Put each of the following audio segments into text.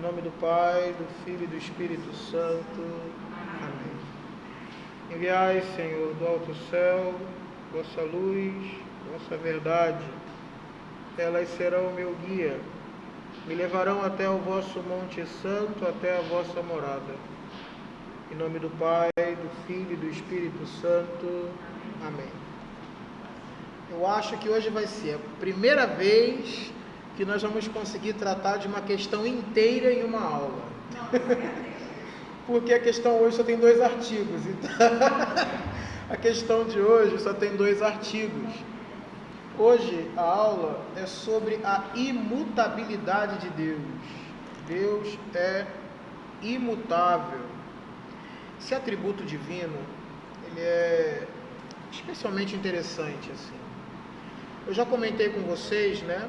Em nome do Pai, do Filho e do Espírito Santo. Amém. Enviai, Senhor, do alto céu, vossa luz, vossa verdade. Elas serão meu guia. Me levarão até o vosso Monte Santo, até a vossa morada. Em nome do Pai, do Filho e do Espírito Santo. Amém. Eu acho que hoje vai ser a primeira vez que nós vamos conseguir tratar de uma questão inteira em uma aula. Porque a questão hoje só tem 2 artigos. Então, a questão de hoje só tem 2 artigos. Hoje a aula é sobre a imutabilidade de Deus. Deus é imutável. Esse atributo divino, ele é especialmente interessante, assim. Eu já comentei com vocês, né,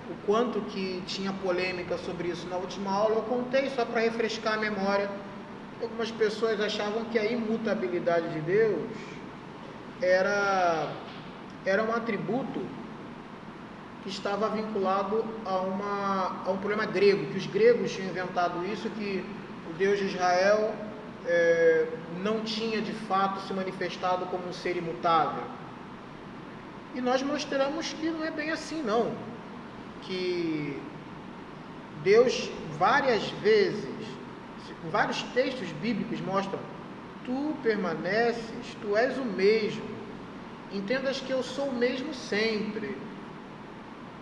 o quanto que tinha polêmica sobre isso na última aula. Eu contei só para refrescar a memória. Algumas pessoas achavam que a imutabilidade de Deus era um atributo que estava vinculado a um problema grego, que os gregos tinham inventado isso, que o Deus de Israel não tinha de fato se manifestado como um ser imutável. E nós mostramos que não é bem assim, não. Que Deus várias vezes, vários textos bíblicos mostram: tu permaneces, tu és o mesmo, entendas que eu sou o mesmo sempre.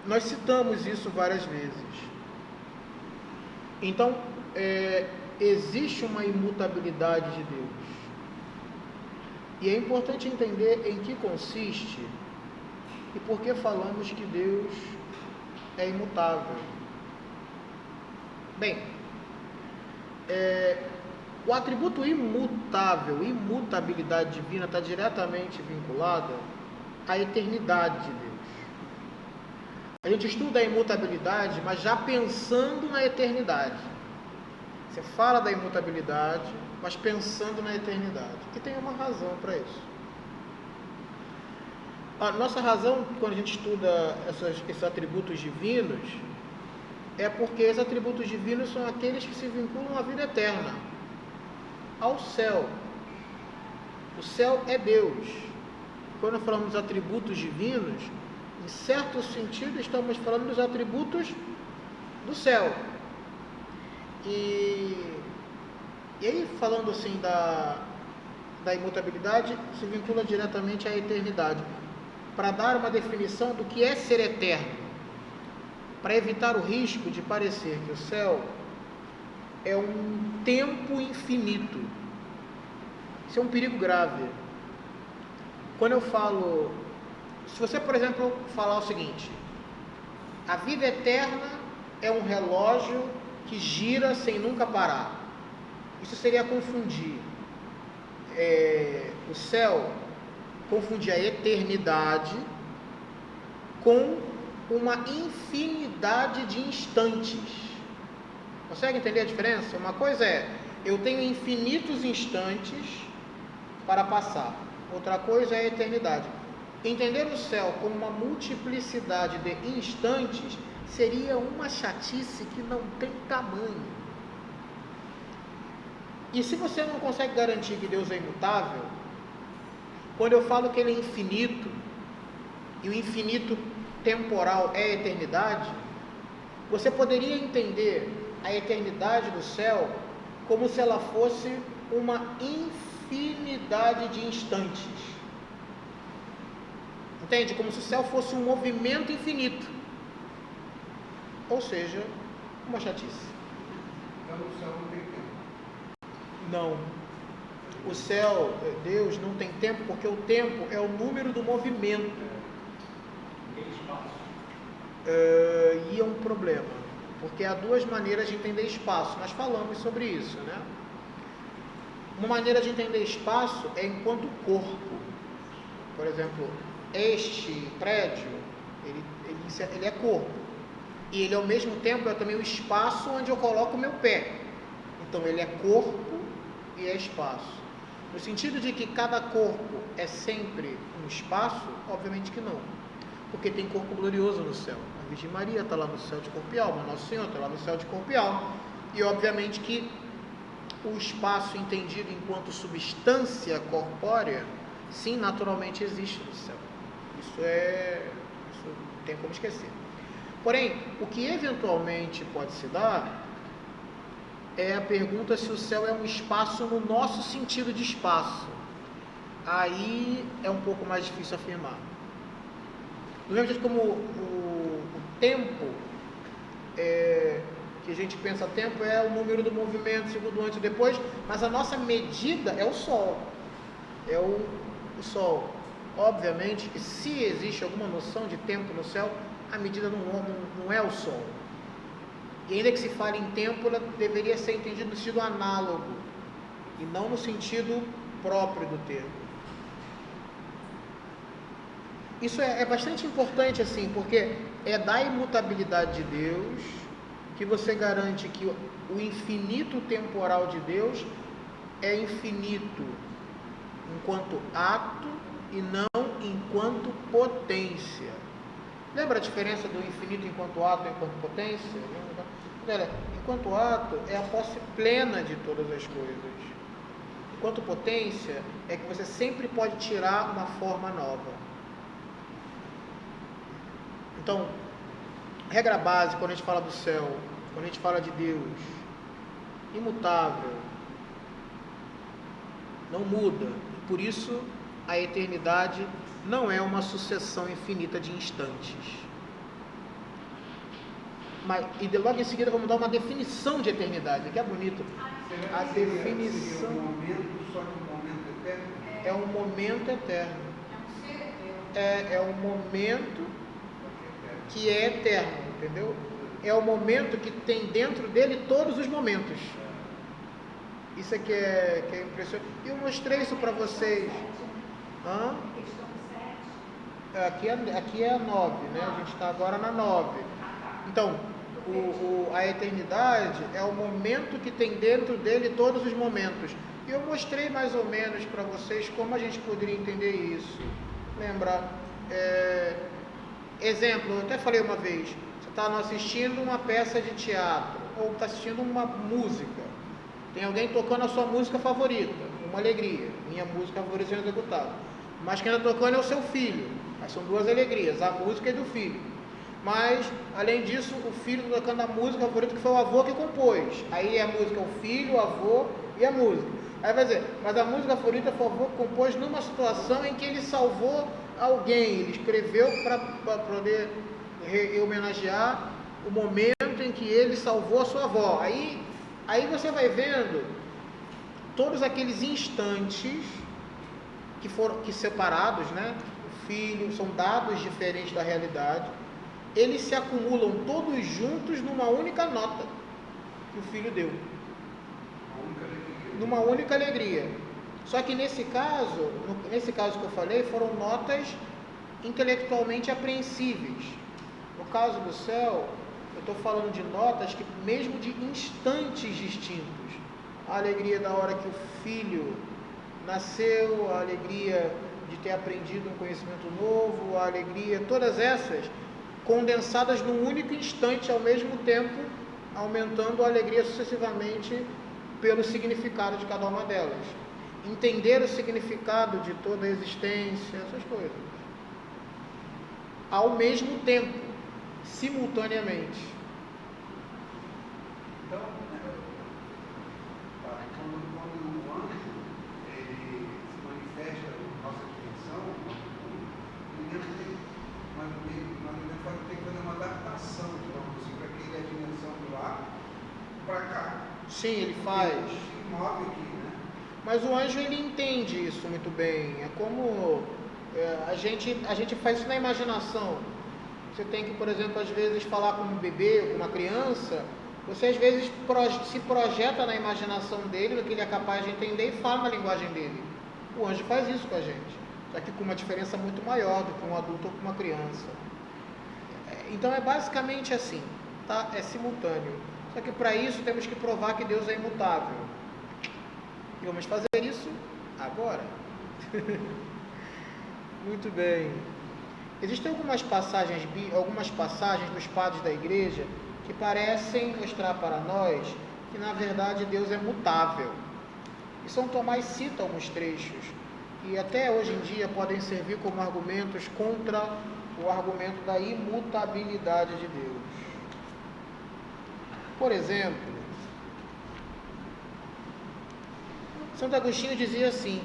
Nós citamos isso várias vezes. Então, existe uma imutabilidade de Deus. E é importante entender em que consiste e por que falamos que Deus é imutável. Bem, o atributo imutável, imutabilidade divina, está diretamente vinculada à eternidade de Deus. A gente estuda a imutabilidade, mas já pensando na eternidade. Você fala da imutabilidade, mas pensando na eternidade. E tem uma razão para isso. A nossa razão, quando a gente estuda esses atributos divinos, é porque esses atributos divinos são aqueles que se vinculam à vida eterna, ao céu. O céu é Deus. Quando falamos dos atributos divinos, em certo sentido estamos falando dos atributos do céu. E aí, falando assim da imutabilidade, se vincula diretamente à eternidade. Para dar uma definição do que é ser eterno, para evitar o risco de parecer que o céu é um tempo infinito. Isso é um perigo grave. Quando eu falo, se você, por exemplo, falar o seguinte: a vida eterna é um relógio que gira sem nunca parar, isso seria confundir o céu, confundir a eternidade com uma infinidade de instantes. Consegue entender a diferença? Uma coisa é: eu tenho infinitos instantes para passar. Outra coisa é a eternidade. Entender o céu como uma multiplicidade de instantes seria uma chatice que não tem tamanho. E se você não consegue garantir que Deus é imutável, quando eu falo que Ele é infinito, e o infinito temporal é a eternidade, você poderia entender a eternidade do céu como se ela fosse uma infinidade de instantes. Entende? Como se o céu fosse um movimento infinito. Ou seja, uma chatice. Então o céu não tem tempo. Não. O céu, Deus não tem tempo, porque o tempo é o número do movimento. Tem espaço. E é um problema, porque há 2 maneiras de entender espaço. Nós falamos sobre isso, né? Uma maneira de entender espaço é enquanto corpo. Por exemplo, este prédio, ele é corpo. E ele, ao mesmo tempo, é também o espaço onde eu coloco o meu pé. Então, ele é corpo e é espaço. No sentido de que cada corpo é sempre um espaço, obviamente que não. Porque tem corpo glorioso no céu. A Virgem Maria está lá no céu de corpo e alma, Nosso Senhor está lá no céu de corpo e alma. E obviamente que o espaço entendido enquanto substância corpórea, sim, naturalmente existe no céu. Isso não tem como esquecer. Porém, o que eventualmente pode se dar é a pergunta se o céu é um espaço no nosso sentido de espaço. Aí é um pouco mais difícil afirmar. Do mesmo jeito como o tempo, que a gente pensa tempo é o número do movimento, segundo antes e depois, mas a nossa medida é o Sol. É o Sol. Obviamente que se existe alguma noção de tempo no céu, a medida não é o Sol. E ainda que se fale em tempo, ela deveria ser entendida no sentido análogo, e não no sentido próprio do termo. Isso é bastante importante, assim, porque é da imutabilidade de Deus que você garante que o infinito temporal de Deus é infinito enquanto ato e não enquanto potência. Lembra a diferença do infinito enquanto ato e enquanto potência? Enquanto ato é a posse plena de todas as coisas. Enquanto potência é que você sempre pode tirar uma forma nova. Então, regra básica quando a gente fala do céu, quando a gente fala de Deus, imutável, não muda. Por isso, a eternidade não é uma sucessão infinita de instantes. E logo em seguida vamos dar uma definição de eternidade, que é bonito. A definição seria um momento, só que um momento eterno? É um momento eterno. É um momento que é eterno, entendeu? É o momento que tem dentro dele todos os momentos. Isso aqui é impressionante. Eu mostrei isso para vocês. Aqui é a 9, né? A gente está agora na 9. Então, a eternidade é o momento que tem dentro dele todos os momentos. E eu mostrei mais ou menos para vocês como a gente poderia entender isso. Lembra? Exemplo, eu até falei uma vez. Você está assistindo uma peça de teatro ou está assistindo uma música. Tem alguém tocando a sua música favorita, uma alegria. Minha música favorita sendo executada. Mas quem está tocando é o seu filho. Mas são duas alegrias, a música e do filho. Mas, além disso, o filho está tocando a música favorita que foi o avô que compôs. Aí a música é o filho, o avô e a música. Aí vai dizer, mas a música favorita foi o avô que compôs numa situação em que ele salvou alguém. Ele escreveu para poder homenagear o momento em que ele salvou a sua avó. Aí você vai vendo todos aqueles instantes que separados, né? O filho, são dados diferentes da realidade. Eles se acumulam todos juntos numa única nota que o filho deu. Numa única alegria. Só que nesse caso que eu falei, foram notas intelectualmente apreensíveis. No caso do céu, eu estou falando de notas que mesmo de instantes distintos. A alegria da hora que o filho nasceu, a alegria de ter aprendido um conhecimento novo, a alegria, todas essas condensadas num único instante ao mesmo tempo, aumentando a alegria sucessivamente pelo significado de cada uma delas. Entender o significado de toda a existência, essas coisas. Ao mesmo tempo, simultaneamente. Então, quando o anjo ele se manifesta na nossa dimensão, nós tem que fazer uma adaptação, digamos assim, para que a dimensão do lá para cá. Sim, ele faz. Ele se move aqui, né? Mas o anjo ele entende isso muito bem. É como a gente faz isso na imaginação. Você tem que, por exemplo, às vezes falar com um bebê, com uma criança. Você às vezes se projeta na imaginação dele, no que ele é capaz de entender e fala na linguagem dele. O anjo faz isso com a gente, só que com uma diferença muito maior do que um adulto ou com uma criança. Então é basicamente assim, tá? É simultâneo. Só que para isso temos que provar que Deus é imutável. E vamos fazer isso agora. Muito bem. Existem algumas passagens dos padres da igreja que parecem mostrar para nós que na verdade Deus é mutável. E São Tomás cita alguns trechos que até hoje em dia podem servir como argumentos contra o argumento da imutabilidade de Deus. Por exemplo, Santo Agostinho dizia assim: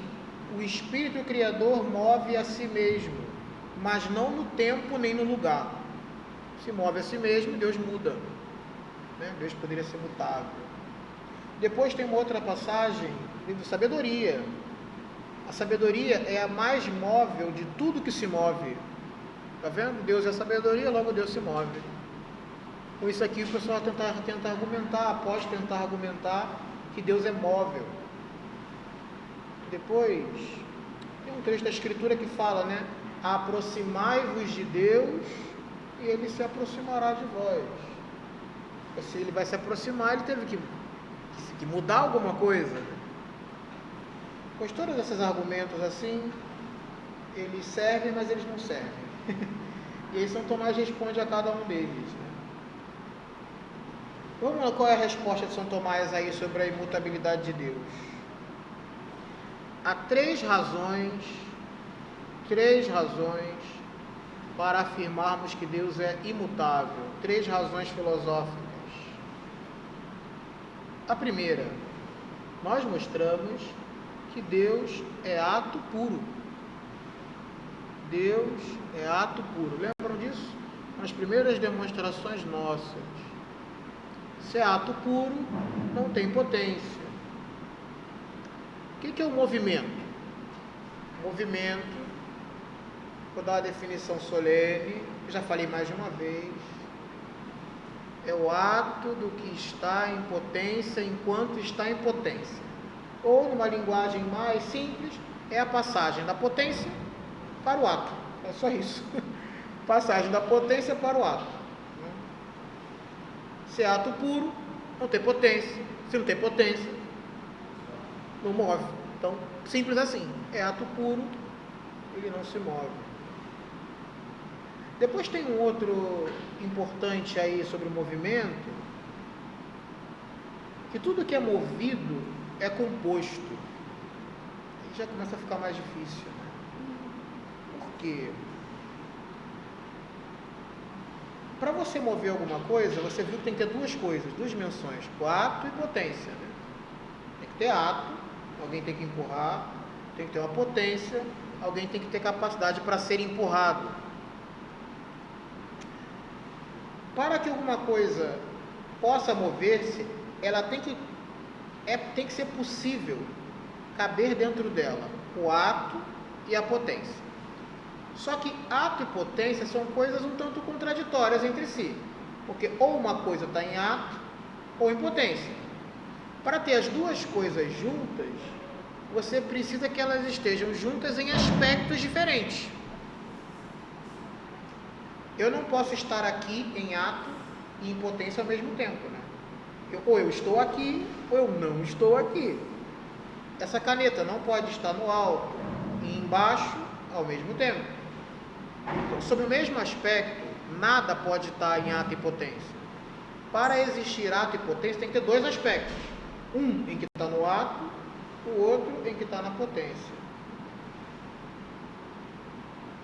o Espírito Criador move a si mesmo, mas não no tempo nem no lugar. Se move a si mesmo, Deus muda, né? Deus poderia ser mutável. Depois tem uma outra passagem, livro de Sabedoria. A sabedoria é a mais móvel de tudo que se move. Está vendo? Deus é a sabedoria, logo Deus se move. Com isso aqui o pessoal tenta argumentar, pode tentar argumentar que Deus é móvel. Depois, tem um trecho da Escritura que fala, né? Aproximai-vos de Deus e Ele se aproximará de vós. Se Ele vai se aproximar, Ele teve que mudar alguma coisa. Pois todos esses argumentos assim, eles servem, mas eles não servem. E aí São Tomás responde a cada um deles, né? Vamos lá, qual é a resposta de São Tomás aí sobre a imutabilidade de Deus? Há três razões para afirmarmos que Deus é imutável. Três razões filosóficas. A primeira, nós mostramos que Deus é ato puro. Deus é ato puro. Lembram disso? Nas primeiras demonstrações nossas. Se é ato puro, não tem potência. O que é o movimento? Movimento, vou dar a definição solene, já falei mais de uma vez, é o ato do que está em potência enquanto está em potência. Ou, numa linguagem mais simples, é a passagem da potência para o ato. É só isso. Passagem da potência para o ato. Se é ato puro, não tem potência. Se não tem potência, não move. Então, simples assim. É ato puro, ele não se move. Depois tem um outro importante aí sobre o movimento, que tudo que é movido é composto. Aí já começa a ficar mais difícil, né? Por quê? Para você mover alguma coisa, você viu que tem que ter duas coisas, duas dimensões, ato e potência, né? Tem que ter ato, alguém tem que empurrar, tem que ter uma potência, alguém tem que ter capacidade para ser empurrado. Para que alguma coisa possa mover-se, ela tem que ser possível caber dentro dela o ato e a potência. Só que ato e potência são coisas um tanto contraditórias entre si, porque ou uma coisa está em ato ou em potência. Para ter as duas coisas juntas, você precisa que elas estejam juntas em aspectos diferentes. Eu não posso estar aqui em ato e em potência ao mesmo tempo, né? Ou eu estou aqui, ou eu não estou aqui. Essa caneta não pode estar no alto e embaixo ao mesmo tempo. Então, sob o mesmo aspecto, nada pode estar em ato e potência. Para existir ato e potência, tem que ter dois aspectos. Um em que está no ato, o outro em que está na potência.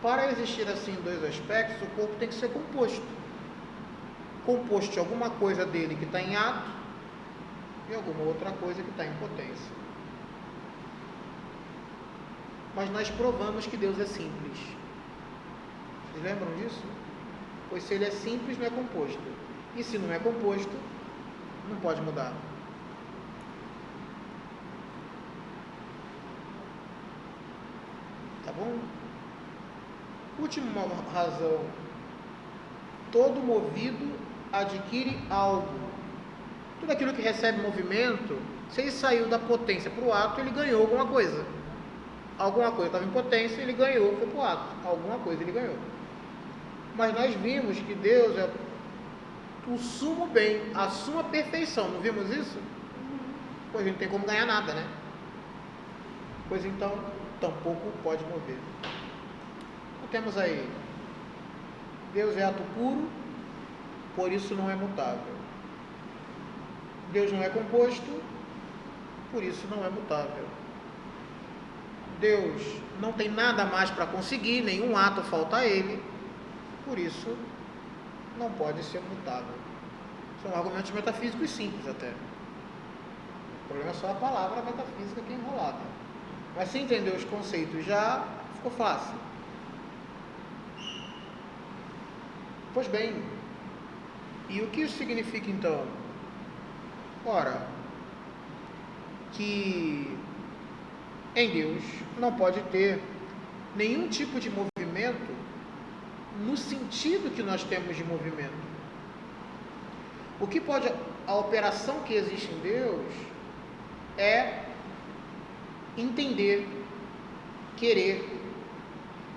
Para existir assim dois aspectos, o corpo tem que ser composto. Composto de alguma coisa dele que está em ato e alguma outra coisa que está em potência. Mas nós provamos que Deus é simples. Vocês lembram disso? Pois se ele é simples, não é composto. E se não é composto, não pode mudar. Tá bom? Última razão. Todo movido adquire algo. Tudo aquilo que recebe movimento, se ele saiu da potência para o ato, ele ganhou alguma coisa. Alguma coisa estava em potência, ele ganhou, foi para o ato. Alguma coisa ele ganhou. Mas nós vimos que Deus é o sumo bem, a suma perfeição. Não vimos isso? Pois não tem como ganhar nada, né? Pois então, tampouco pode mover. Então temos aí, Deus é ato puro, por isso não é mutável. Deus não é composto, por isso não é mutável. Deus não tem nada mais para conseguir, nenhum ato falta a ele, por isso não pode ser mutável. São argumentos metafísicos simples até. O problema é só a palavra metafísica que é enrolada. Mas se entender os conceitos já ficou fácil. Pois bem, e o que isso significa então? Ora, que em Deus não pode ter nenhum tipo de movimento no sentido que nós temos de movimento. O que pode, a operação que existe em Deus é entender, querer,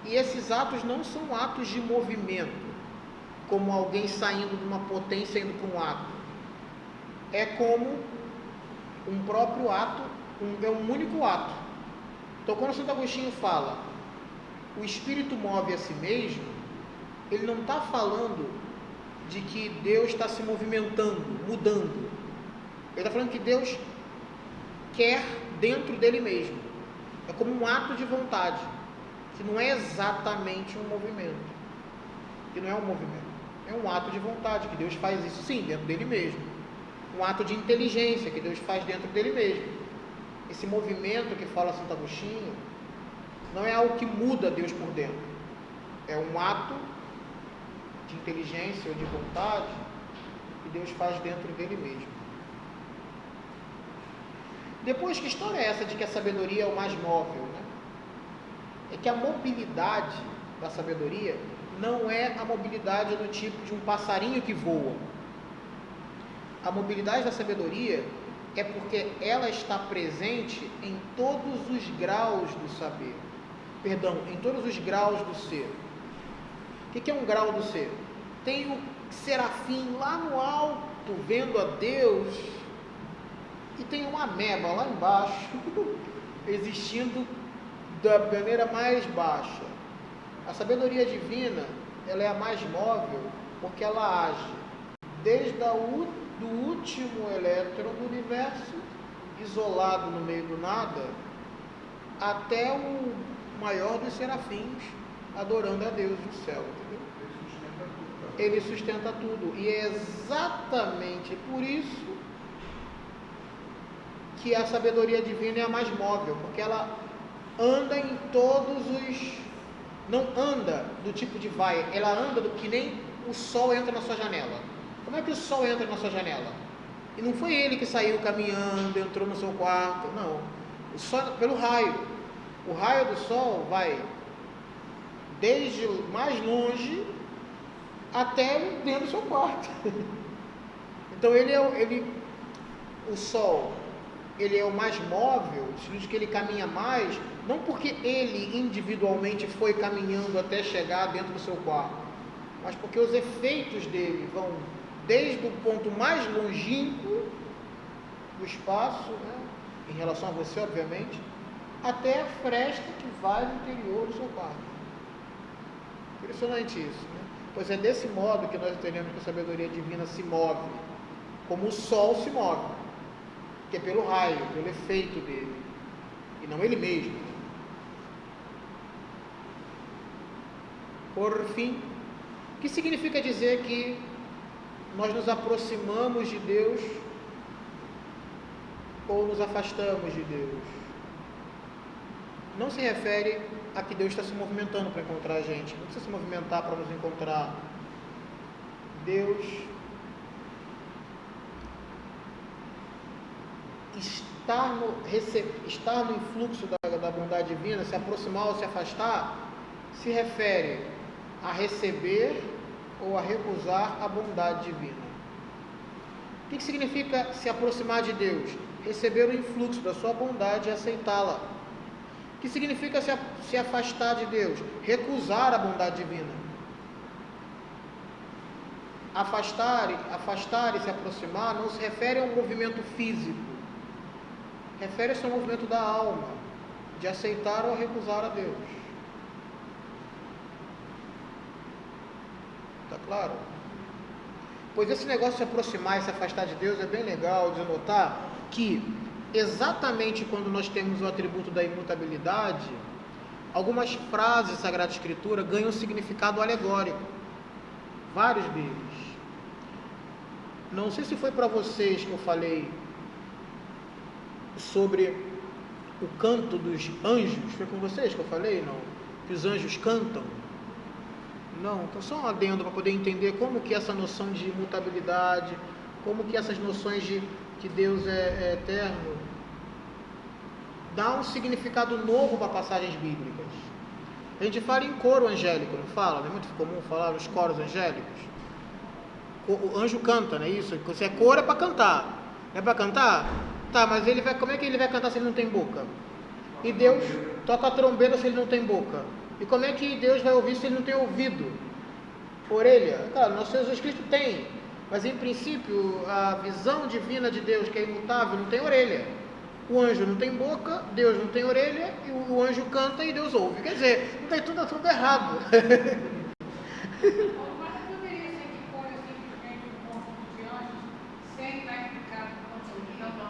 e esses atos não são atos de movimento, como alguém saindo de uma potência indo para um ato. É como um próprio ato, é um único ato. Então, quando Santo Agostinho fala, o espírito move a si mesmo, ele não está falando de que Deus está se movimentando, mudando. Ele está falando que Deus quer dentro dele mesmo. É como um ato de vontade, que não é exatamente um movimento. Que não é um movimento. É um ato de vontade, que Deus faz isso sim, dentro dele mesmo. Um ato de inteligência, que Deus faz dentro dele mesmo. Esse movimento que fala Santo Agostinho, não é algo que muda Deus por dentro. É um ato de inteligência ou de vontade que Deus faz dentro dele mesmo. Depois, que história é essa de que a sabedoria é o mais móvel, né? É que a mobilidade da sabedoria não é a mobilidade do tipo de um passarinho que voa. A mobilidade da sabedoria é porque ela está presente em todos os graus do saber. Perdão, em todos os graus do ser. O que é um grau do ser? Tem o serafim lá no alto, vendo a Deus, e tem uma ameba lá embaixo, existindo da maneira mais baixa. A sabedoria divina, ela é a mais móvel, porque ela age desde do último elétron do universo, isolado no meio do nada, até o maior dos serafins, adorando a Deus no céu, entendeu? Ele sustenta tudo, e é exatamente por isso que a sabedoria divina é a mais móvel, porque ela anda em todos os... não anda do tipo de vai, ela anda que nem o sol entra na sua janela. Como é que o sol entra na sua janela? E não foi ele que saiu caminhando, entrou no seu quarto, não. O sol, pelo raio. O raio do sol vai desde mais longe até dentro do seu quarto. Então o sol, ele é o mais móvel, significa que ele caminha mais, não porque ele individualmente foi caminhando até chegar dentro do seu quarto, mas porque os efeitos dele vão desde o ponto mais longínquo do espaço, né, em relação a você, obviamente, até a fresta que vai no interior do seu quarto. Impressionante isso, né? Pois é desse modo que nós entendemos que a sabedoria divina se move, como o sol se move, que é pelo raio, pelo efeito dele, e não ele mesmo. Por fim, o que significa dizer que nós nos aproximamos de Deus ou nos afastamos de Deus? Não se refere a que Deus está se movimentando para encontrar a gente. Não precisa se movimentar para nos encontrar. Deus estar no influxo da bondade divina, se aproximar ou se afastar, se refere a receber ou a recusar a bondade divina. O que significa se aproximar de Deus? Receber o influxo da sua bondade e aceitá-la. O que significa se afastar de Deus? Recusar a bondade divina. Afastar e se aproximar não se refere a um movimento físico. Refere-se ao movimento da alma, de aceitar ou recusar a Deus. Está claro? Pois esse negócio de se aproximar e se afastar de Deus é bem legal de notar que exatamente quando nós temos o atributo da imutabilidade, algumas frases da Sagrada Escritura ganham um significado alegórico, vários deles. Não sei se foi para vocês que eu falei sobre o canto dos anjos, foi com vocês que eu falei, não? Que os anjos cantam? Não, então só um adendo para poder entender como que essa noção de imutabilidade, como que essas noções de que Deus é eterno, dá um significado novo para passagens bíblicas. A gente fala em coro angélico, não fala? Não é muito comum falar nos coros angélicos? O anjo canta, não é isso? Se é coro é para cantar. É para cantar? Tá, mas ele vai, como é que ele vai cantar se ele não tem boca? E Deus toca a trombeta se ele não tem boca. E como é que Deus vai ouvir se ele não tem ouvido? Orelha? Claro, nosso Senhor Jesus Cristo tem. Mas em princípio, a visão divina de Deus, que é imutável, não tem orelha. O anjo não tem boca, Deus não tem orelha, e o anjo canta e Deus ouve. Quer dizer, não tem tudo errado.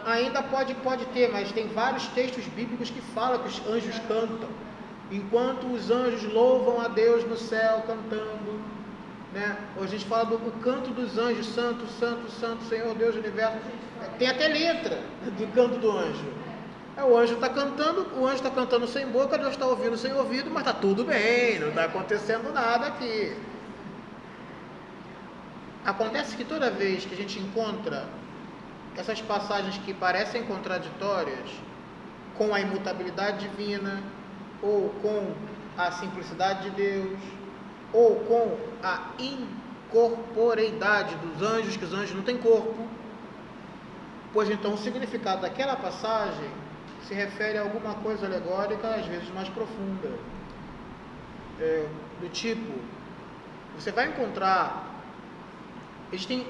Ainda pode ter, mas tem vários textos bíblicos que falam que os anjos cantam. Enquanto os anjos louvam a Deus no céu, cantando, né? Ou a gente fala do canto dos anjos, santo, santo, santo, Senhor Deus do universo. Tem até letra do canto do anjo. O anjo está cantando sem boca, Deus está ouvindo sem ouvido, mas está tudo bem, não está acontecendo nada aqui. Acontece que toda vez que a gente encontra essas passagens que parecem contraditórias com a imutabilidade divina, ou com a simplicidade de Deus, ou com a incorporeidade dos anjos, que os anjos não têm corpo, pois então o significado daquela passagem se refere a alguma coisa alegórica, às vezes mais profunda, do tipo, você vai encontrar, existem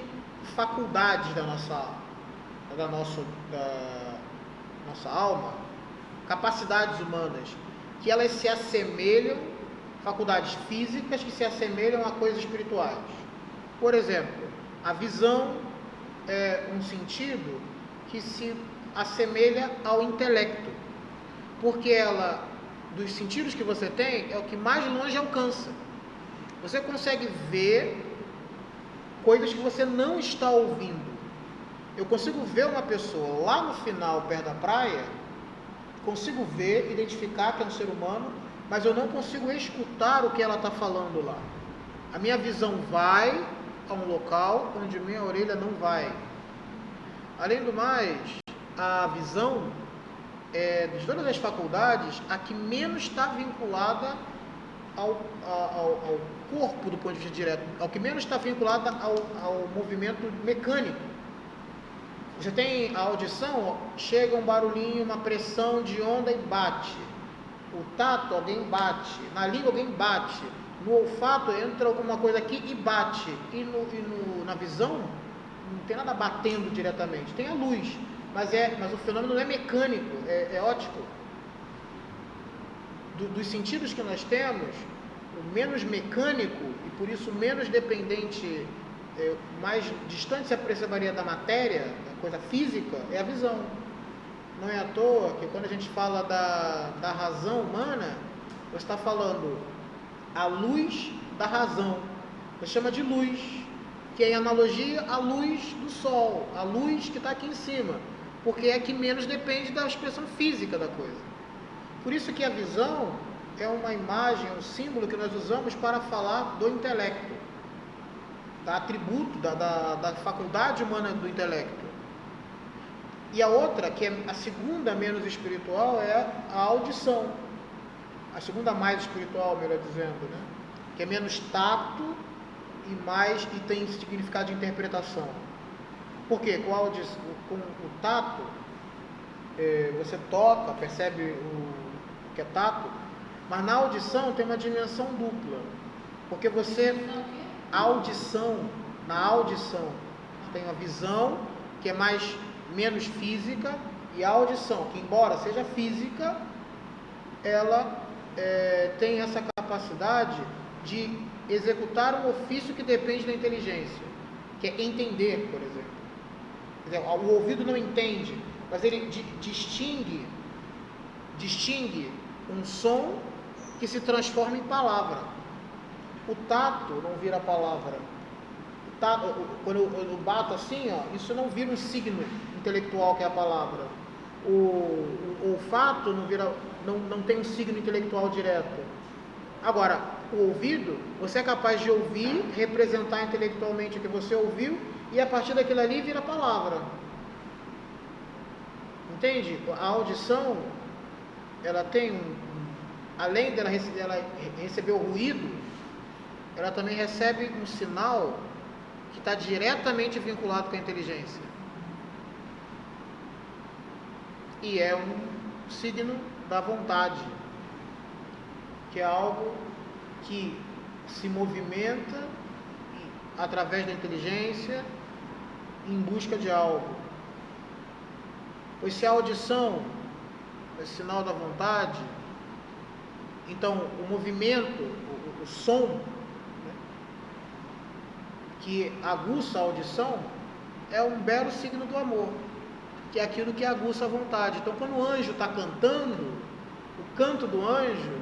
faculdades da nossa alma, capacidades humanas, que elas se assemelham, faculdades físicas que se assemelham a coisas espirituais. Por exemplo, a visão é um sentido que se assemelha ao intelecto, porque ela, dos sentidos que você tem, é o que mais longe alcança. Você consegue ver coisas que você não está ouvindo. Eu consigo ver uma pessoa lá no final, perto da praia, consigo ver, identificar que é um ser humano, mas eu não consigo escutar o que ela está falando lá. A minha visão vai a um local onde minha orelha não vai. Além do mais, a visão de todas as faculdades, a que menos está vinculada ao corpo do ponto de vista direto, ao que menos está vinculada ao movimento mecânico. Você tem a audição, chega um barulhinho, uma pressão de onda e bate. O tato, alguém bate. Na língua, alguém bate. No olfato, entra alguma coisa aqui e bate. E na visão, não tem nada batendo diretamente. Tem a luz, mas o fenômeno não é mecânico, é óptico. Dos sentidos que nós temos, o menos mecânico e por isso menos dependente, mais distante se aproximaria da matéria, da coisa física, é a visão. Não é à toa que quando a gente fala da razão humana, você está falando a luz da razão. Você chama de luz, que é em analogia à luz do sol, a luz que está aqui em cima, porque é que menos depende da expressão física da coisa. Por isso que a visão é uma imagem, um símbolo que nós usamos para falar do intelecto, da atributo, da faculdade humana do intelecto. E a outra, que é a segunda menos espiritual, é a audição. A segunda mais espiritual, melhor dizendo, né? Que é menos tato e tem significado de interpretação. Por quê? Com o tato, você toca, percebe o que é tato, mas na audição tem uma dimensão dupla. Porque na audição, você tem a visão, que é menos física, e a audição, que embora seja física, ela tem essa capacidade de executar um ofício que depende da inteligência. que é entender, por exemplo. Quer dizer, o ouvido não entende, mas ele distingue um som que se transforma em palavra. O tato não vira palavra. Quando eu bato assim, ó, isso não vira um signo intelectual que é a palavra. O olfato não tem um signo intelectual direto. Agora, o ouvido, você é capaz de ouvir, representar intelectualmente o que você ouviu, e a partir daquilo ali vira palavra. Entende? A audição, ela tem além dela receber o ruído, ela também recebe um sinal que está diretamente vinculado com a inteligência. E é um signo da vontade, que é algo que se movimenta através da inteligência em busca de algo. Pois se a audição é sinal da vontade, então o movimento, o som, né, que aguça a audição, é um belo signo do amor, que é aquilo que aguça a vontade. Então, quando o anjo está cantando, o canto do anjo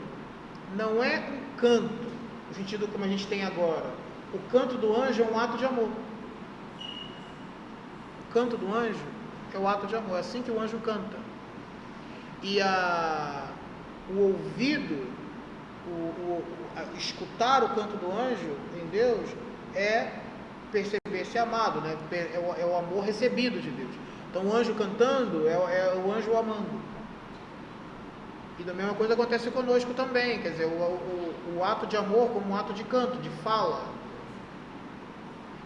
não é um canto, no sentido como a gente tem agora. O canto do anjo é um ato de amor. O canto do anjo é o ato de amor, é assim que o anjo canta. E o ouvido, escutar o canto do anjo em Deus é perceber-se amado, né? É o amor recebido de Deus. Então o anjo cantando é o anjo amando. E da mesma coisa acontece conosco também, quer dizer, o ato de amor como um ato de canto, de fala.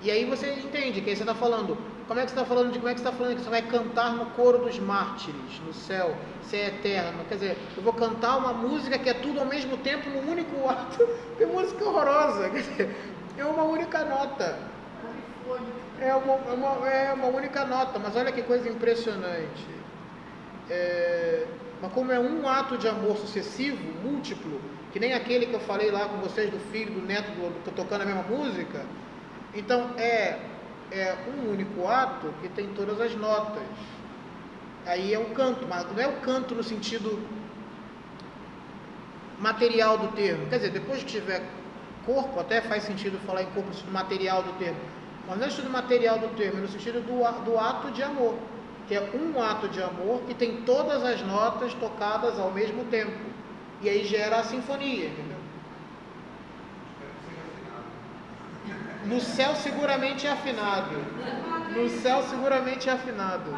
E aí você entende que aí você está falando, como é que você está falando que você vai cantar no coro dos mártires, no céu, se é eterno? Quer dizer, eu vou cantar uma música que é tudo ao mesmo tempo no único ato. Que música horrorosa, quer dizer, é uma única nota. É uma única nota, mas olha que coisa impressionante. Mas como é um ato de amor sucessivo, múltiplo, que nem aquele que eu falei lá com vocês do filho, do neto, do tocando a mesma música, então é um único ato que tem todas as notas. Aí é o canto, mas não é o canto no sentido material do termo. Quer dizer, depois que tiver corpo, até faz sentido falar em corpo no sentido material do termo. Mas não é no sentido material do termo, é no sentido do ato de amor. Que é um ato de amor que tem todas as notas tocadas ao mesmo tempo. E aí gera a sinfonia, entendeu? No céu seguramente é afinado. No céu seguramente é afinado.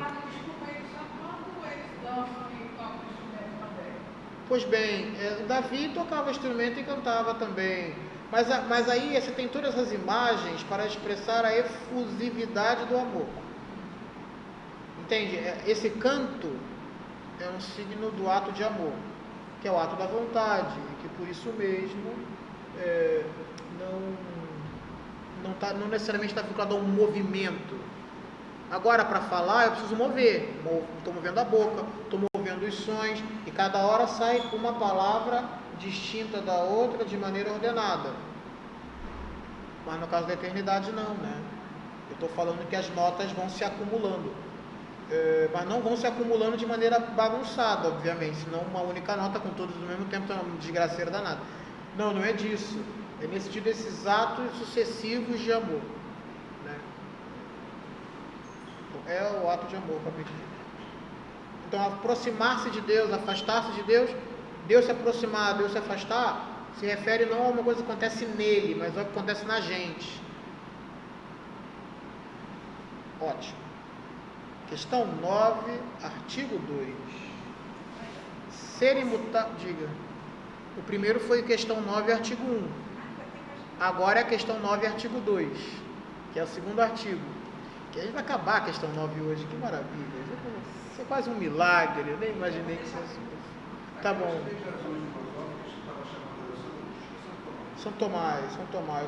Pois bem, Davi tocava instrumento e cantava também. Mas aí você tem todas as imagens para expressar a efusividade do amor. Entende? Esse canto é um signo do ato de amor, que é o ato da vontade, que por isso mesmo não necessariamente está vinculado a um movimento. Agora, para falar, eu preciso mover. Estou movendo a boca, estou movendo os sons, e cada hora sai uma palavra distinta da outra de maneira ordenada. Mas no caso da eternidade não, né? Eu estou falando que as notas vão se acumulando. Mas não vão se acumulando de maneira bagunçada, obviamente, senão uma única nota com todos ao mesmo tempo é uma desgraceira danada. Não é disso. É nesse sentido desses atos sucessivos de amor, né? É o ato de amor, para pedir. Então, aproximar-se de Deus, afastar-se de Deus, Deus se aproximar, Deus se afastar, se refere não a uma coisa que acontece nele, mas ao que acontece na gente. Ótimo. Questão 9, artigo 2. Ser imutável. Diga. O primeiro foi questão 9, artigo 1. Agora é a questão 9, artigo 2, que é o segundo artigo. Que a gente vai acabar a questão 9 hoje. Que maravilha. Isso é quase um milagre. Eu nem imaginei que isso fosse. Tá bom. São Tomás.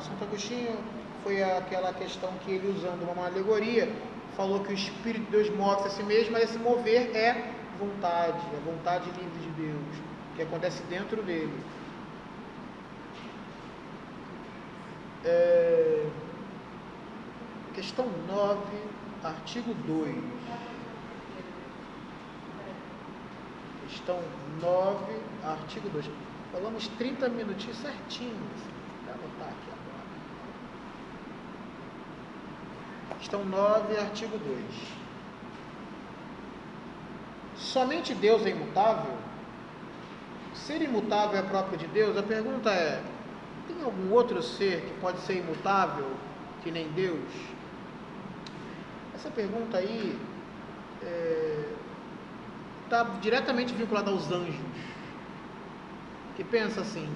Santo Agostinho foi aquela questão que ele, usando uma alegoria, falou que o Espírito de Deus move-se a si mesmo, mas esse mover é vontade, a vontade livre de Deus, que acontece dentro dele. Questão 9, artigo 2. Questão 9, artigo 2. Falamos 30 minutinhos certinhos. Vou anotar aqui agora. Questão 9, artigo 2. Somente Deus é imutável? Ser imutável é próprio de Deus? A pergunta é: tem algum outro ser que pode ser imutável que nem Deus? Essa pergunta aí está diretamente vinculada aos anjos, que pensa assim: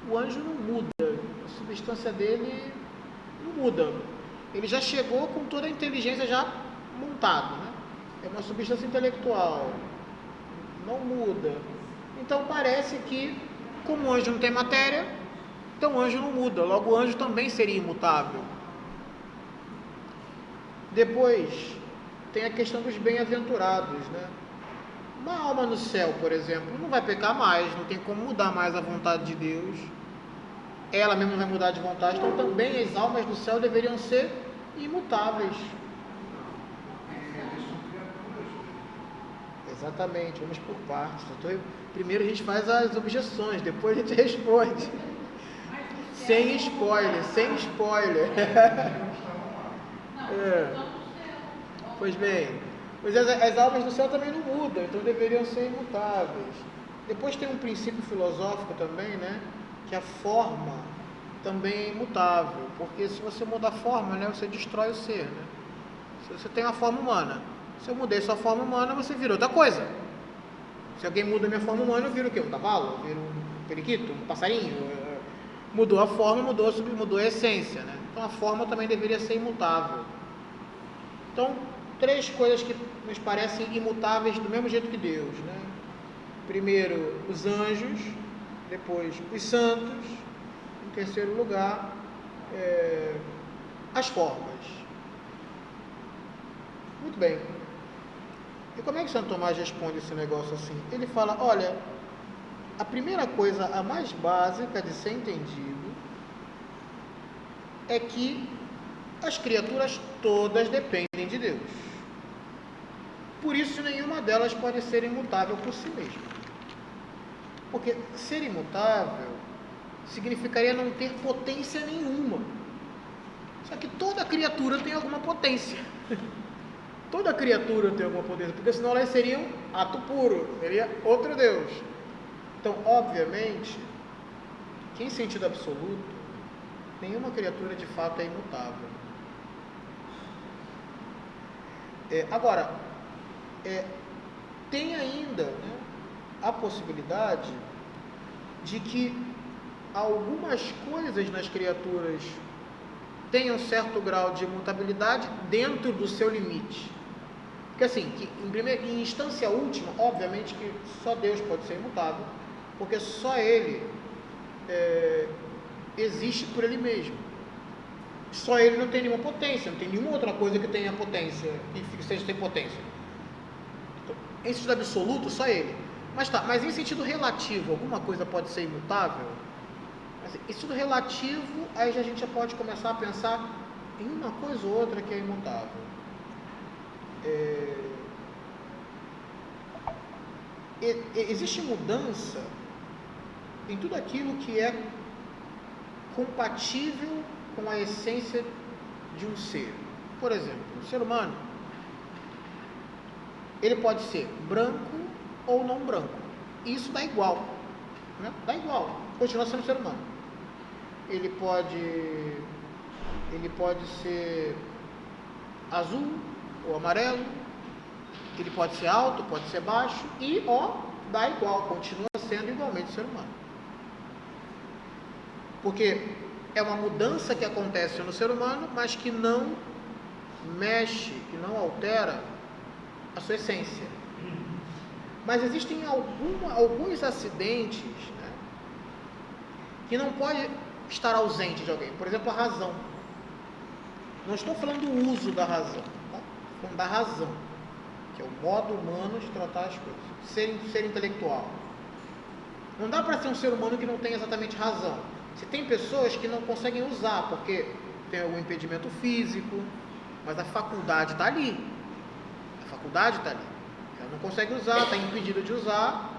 o anjo não muda, a substância dele não muda, ele já chegou com toda a inteligência já montada, né? É uma substância intelectual, não muda. Então parece que, como o anjo não tem matéria, então o anjo não muda, logo o anjo também seria imutável. Depois tem a questão dos bem-aventurados, né? Uma alma no céu, por exemplo, não vai pecar mais, não tem como mudar mais a vontade de Deus, ela mesma não vai mudar de vontade, então também as almas do céu deveriam ser imutáveis. Exatamente, vamos por partes. Primeiro a gente faz as objeções, depois a gente responde. Sem spoiler, sem spoiler. Pois bem, as almas do céu também não mudam, então deveriam ser imutáveis. Depois tem um princípio filosófico também, né? Que a forma também é imutável, porque se você mudar a forma, né, você destrói o ser, né? Se você tem uma forma humana, se eu mudei sua forma humana, você vira outra coisa. Se alguém muda a minha forma humana, eu viro o quê? Um cavalo? Eu viro um periquito? Um passarinho? Mudou a forma, mudou a essência, né? Então a forma também deveria ser imutável. Então, 3 coisas que nos parecem imutáveis do mesmo jeito que Deus, né? Primeiro, os anjos, depois os santos, em terceiro lugar, as formas. Muito bem. E como é que Santo Tomás responde esse negócio assim? Ele fala: olha, a primeira coisa, a mais básica de ser entendido, é que as criaturas todas dependem de Deus. Por isso, nenhuma delas pode ser imutável por si mesma. Porque ser imutável significaria não ter potência nenhuma. Só que toda criatura tem alguma potência. Toda criatura tem alguma potência, porque senão elas seriam ato puro, seria outro Deus. Então, obviamente, que em sentido absoluto, nenhuma criatura de fato é imutável. Agora, tem ainda, né, a possibilidade de que algumas coisas nas criaturas tenham certo grau de imutabilidade dentro do seu limite. Porque assim, que em instância última, obviamente que só Deus pode ser imutável, porque só Ele existe por Ele mesmo. Só Ele não tem nenhuma potência, não tem nenhuma outra coisa que tenha potência, que seja sem potência. Então, em sentido absoluto, só Ele. Mas em sentido relativo, alguma coisa pode ser imutável? Em sentido relativo, aí a gente já pode começar a pensar em uma coisa ou outra que é imutável. Existe mudança em tudo aquilo que é compatível com a essência de um ser. Por exemplo, o ser humano, ele pode ser branco ou não branco. Isso dá igual, né? Dá igual, continua sendo ser humano. Ele pode ser azul ou amarelo, ele pode ser alto, pode ser baixo, e dá igual, continua sendo igualmente ser humano. Porque é uma mudança que acontece no ser humano, mas que não mexe, que não altera a sua essência. Mas existem alguns acidentes, né, que não pode estar ausente de alguém. Por exemplo, a razão. Não estou falando do uso da razão, tá? Estou falando da razão, que é o modo humano de tratar as coisas. Ser intelectual. Não dá para ser um ser humano que não tem exatamente razão. Se tem pessoas que não conseguem usar, porque tem algum impedimento físico, mas a faculdade está ali. A faculdade está ali. Ela não consegue usar, está impedida de usar,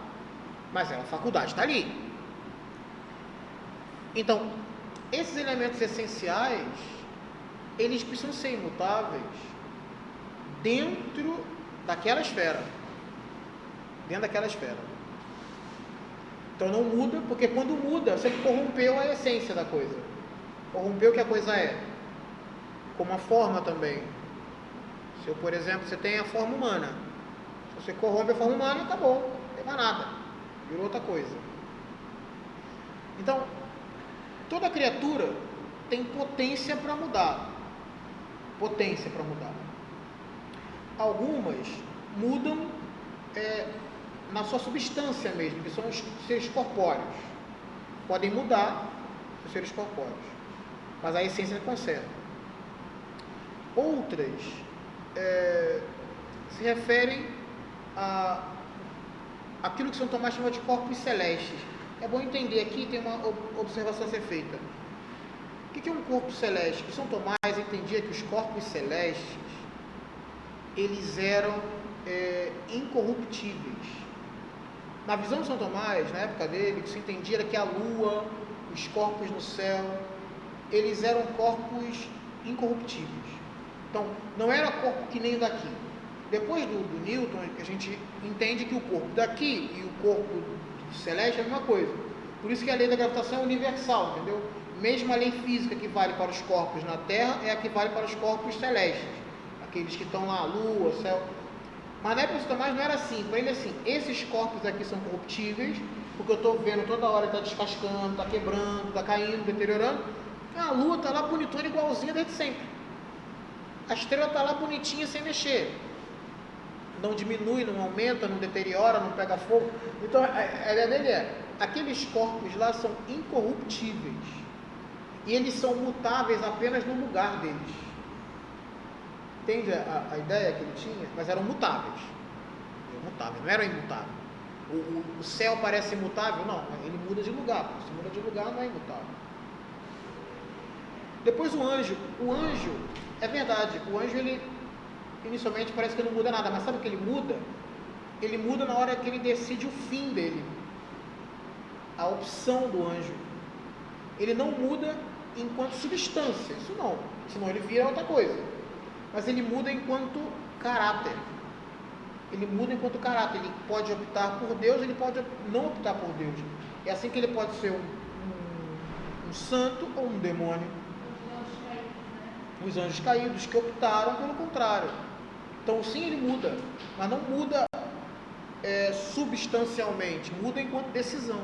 mas a faculdade está ali. Então, esses elementos essenciais, eles precisam ser imutáveis dentro daquela esfera. Dentro daquela esfera. Então não muda, porque quando muda, você corrompeu a essência da coisa. Corrompeu o que a coisa é. Como a forma também. Se eu, por exemplo, você tem a forma humana. Se você corrompe a forma humana, acabou. Não tem mais nada. Virou outra coisa. Então, toda criatura tem potência para mudar. Potência para mudar. Algumas mudam na sua substância mesmo, que são os seres corpóreos. Podem mudar os seres corpóreos, mas a essência conserva. Outras se referem a aquilo que São Tomás chama de corpos celestes. É bom entender aqui, tem uma observação a ser feita. O que é um corpo celeste? São Tomás entendia que os corpos celestes, eles eram incorruptíveis. Na visão de São Tomás, na época dele, o que se entendia era que a lua, os corpos no céu, eles eram corpos incorruptíveis. Então, não era corpo que nem o daqui. Depois do Newton, a gente entende que o corpo daqui e o corpo celeste é a mesma coisa. Por isso que a lei da gravitação é universal, entendeu? Mesmo a lei física que vale para os corpos na Terra é a que vale para os corpos celestes. Aqueles que estão lá, a lua, o céu. Mas na época de Tomás não era assim. Para ele assim, esses corpos aqui são corruptíveis, porque eu estou vendo toda hora está descascando, está quebrando, está caindo, deteriorando. A lua está lá bonitona, igualzinha desde sempre. A estrela está lá bonitinha, sem mexer. Não diminui, não aumenta, não deteriora, não pega fogo. Então, a ideia dele aqueles corpos lá são incorruptíveis. E eles são mutáveis apenas no lugar deles. Entende a ideia que ele tinha? Mas eram mutáveis. Não eram imutáveis. O céu parece imutável? Não, ele muda de lugar. Se muda de lugar, não é imutável. Depois o anjo. O anjo, é verdade, o anjo, ele inicialmente parece que não muda nada, mas sabe o que ele muda? Ele muda na hora que ele decide o fim dele. A opção do anjo. Ele não muda enquanto substância, isso não. Senão ele vira outra coisa. Mas ele muda enquanto caráter. Ele muda enquanto caráter. Ele pode optar por Deus, ele pode não optar por Deus. É assim que ele pode ser um santo ou um demônio. Os anjos caídos que optaram pelo contrário. Então sim, ele muda, mas não muda substancialmente, muda enquanto decisão.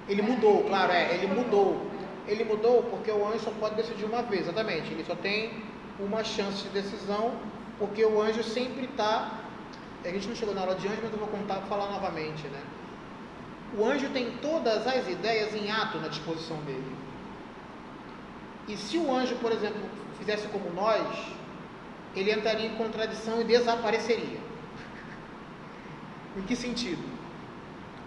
Ele mudou, claro, ele mudou porque o anjo só pode decidir uma vez, exatamente, ele só tem uma chance de decisão, porque o anjo sempre está, a gente não chegou na aula de anjo, mas eu vou falar novamente, né? O anjo tem todas as ideias em ato na disposição dele. E se o anjo, por exemplo, fizesse como nós, ele entraria em contradição e desapareceria. Em que sentido?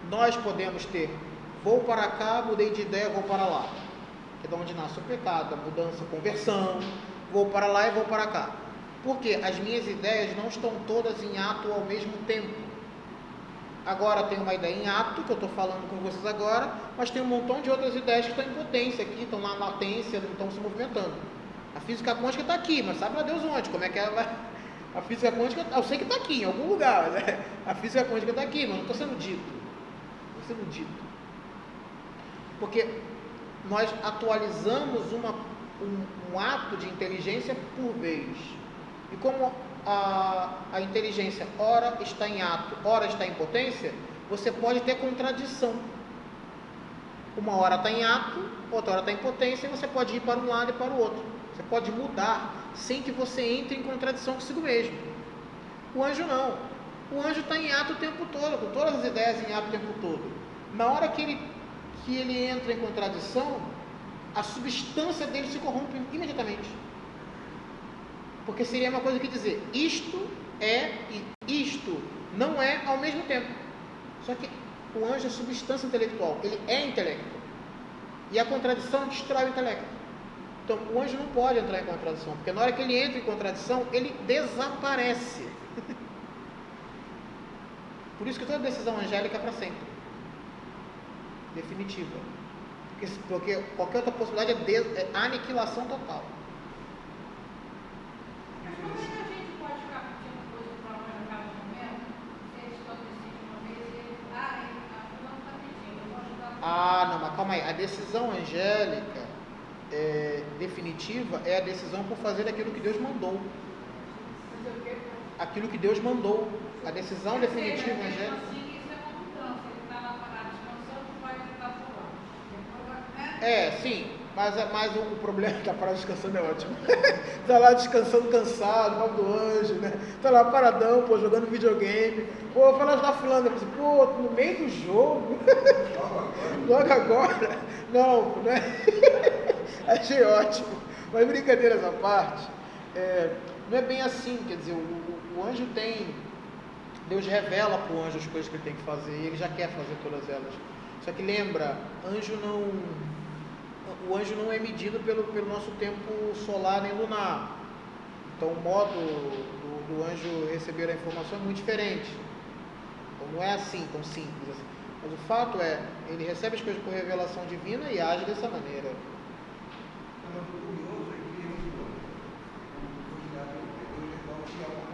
Nós podemos ter, vou para cá, mudei de ideia, vou para lá. Que é de onde nasce o pecado, a mudança, a conversão. Vou para lá e vou para cá. Porque as minhas ideias não estão todas em ato ao mesmo tempo. Agora tem uma ideia em ato, que eu estou falando com vocês agora, mas tem um montão de outras ideias que estão em potência aqui, estão na latência, não estão se movimentando. A física quântica está aqui, mas sabe lá Deus onde? Como é que ela vai... A física quântica, eu sei que está aqui, em algum lugar, mas a física quântica está aqui, mas não está sendo dito. Não está sendo dito. Porque nós atualizamos um ato de inteligência por vez. E como a inteligência ora está em ato, ora está em potência, você pode ter contradição. Uma hora está em ato, outra hora está em potência, e você pode ir para um lado e para o outro. Você pode mudar sem que você entre em contradição consigo mesmo. O anjo não. O anjo está em ato o tempo todo, com todas as ideias em ato o tempo todo. Na hora que ele entra em contradição, a substância dele se corrompe imediatamente. Porque seria uma coisa que dizer, isto é e isto não é ao mesmo tempo. Só que O anjo é substância intelectual, ele é intelecto. E a contradição destrói o intelecto. Então, o anjo não pode entrar em contradição, porque na hora que ele entra em contradição, ele desaparece. Por isso que toda decisão angélica é para sempre. Definitiva. Porque qualquer outra possibilidade é aniquilação total. Mas como é que a gente pode ficar pedindo coisa para nós a cada momento? Se eles estão decidindo uma vez e ele, a fulano está pedindo, eu vou ajudar. Não, mas calma aí. A decisão angélica definitiva é a decisão por fazer aquilo que Deus mandou. Fazer o quê? Aquilo que Deus mandou. A decisão definitiva angélica. Assim, isso é como trânsito. Ele está lá parado descansando, vai estar falando. Depois vai, né? Sim. Mas o problema é que a parada descansando é ótimo. Tá lá descansando cansado, mal do anjo, né? Tá lá paradão, pô, jogando videogame. Pô, fala da fulana, pô, no meio do jogo. Logo agora. Não, né? Achei ótimo. Mas brincadeiras à parte, não é bem assim, quer dizer, o anjo tem. Deus revela para o anjo as coisas que ele tem que fazer, e ele já quer fazer todas elas. Só que lembra, o anjo não é medido pelo nosso tempo solar nem lunar. Então o modo do anjo receber a informação é muito diferente. Então não é assim, tão simples assim. Mas o fato é, ele recebe as coisas por revelação divina e age dessa maneira. Mas o curioso é que Deus resolve se amar.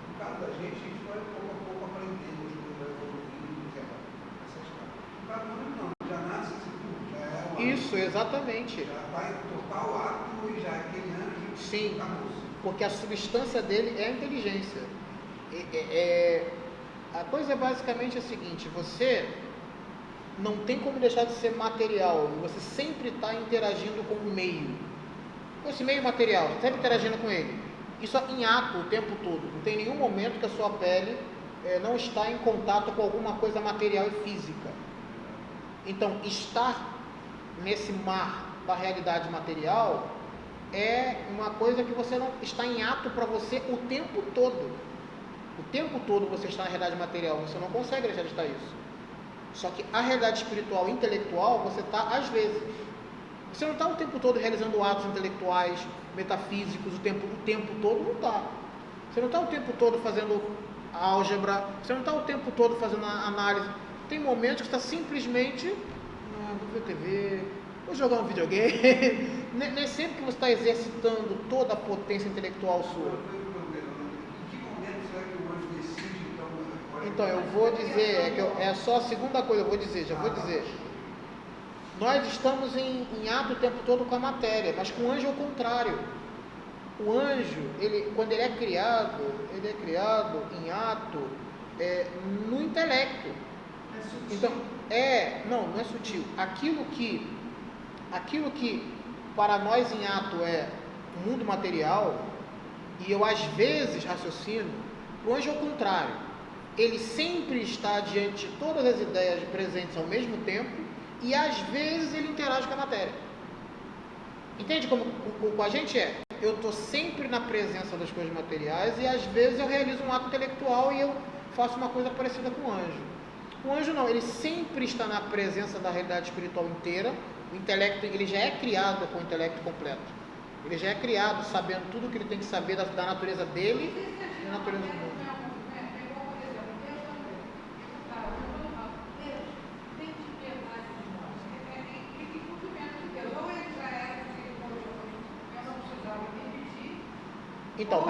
No caso da gente, a gente vai pouco a pouco aprendendo, a gente vai evoluindo, essas coisas. No caso do anjo não, já nasce esse tudo, já é o anjo. Isso, exatamente. Já vai tocar o ato e já é aquele anjo. Sim, acabou-se. porque a substância dele é a inteligência. A coisa é basicamente a seguinte: você não tem como deixar de ser material, você sempre está interagindo com o meio, com esse meio material, sempre interagindo com ele. Isso em ato o tempo todo, não tem nenhum momento que a sua pele não está em contato com alguma coisa material e física. Então, estar nesse mar da realidade material é uma coisa que você não está em ato para você o tempo todo. O tempo todo você está na realidade material, você não consegue deixar de estar isso. Só que a realidade espiritual e intelectual, você está às vezes. Você não está o tempo todo realizando atos intelectuais, metafísicos, o tempo todo não está. Você não está o tempo todo fazendo álgebra, você não está o tempo todo fazendo análise. Tem momentos que está simplesmente, vou ver TV, vou jogar um videogame. Não é sempre que você está exercitando toda a potência intelectual sua. Em que momento será que o anjo decide, Então, eu vou dizer, é só a segunda coisa, eu vou dizer, já vou dizer. Nós estamos em ato o tempo todo com a matéria, mas com o anjo é o contrário. O anjo, quando ele é criado em ato no intelecto. É sutil. Então, não é sutil. Aquilo que para nós em ato é o mundo material, e eu às vezes raciocino, o anjo é o contrário. Ele sempre está diante de todas as ideias presentes ao mesmo tempo, e às vezes ele interage com a matéria. Entende como com a gente é? Eu estou sempre na presença das coisas materiais, e às vezes eu realizo um ato intelectual e eu faço uma coisa parecida com o anjo. O anjo não, ele sempre está na presença da realidade espiritual inteira. O intelecto, ele já é criado com o intelecto completo. Ele já é criado sabendo tudo o que ele tem que saber da natureza dele e da natureza do mundo. Então,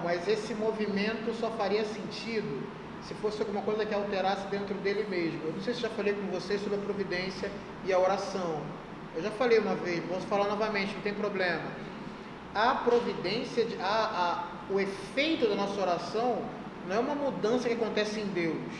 mas esse movimento só faria sentido se fosse alguma coisa que alterasse dentro dele mesmo. Eu não sei se já falei com vocês sobre a providência e a oração. Eu já falei uma vez, vou falar novamente, não tem problema. A providência, o efeito da nossa oração não é uma mudança que acontece em Deus.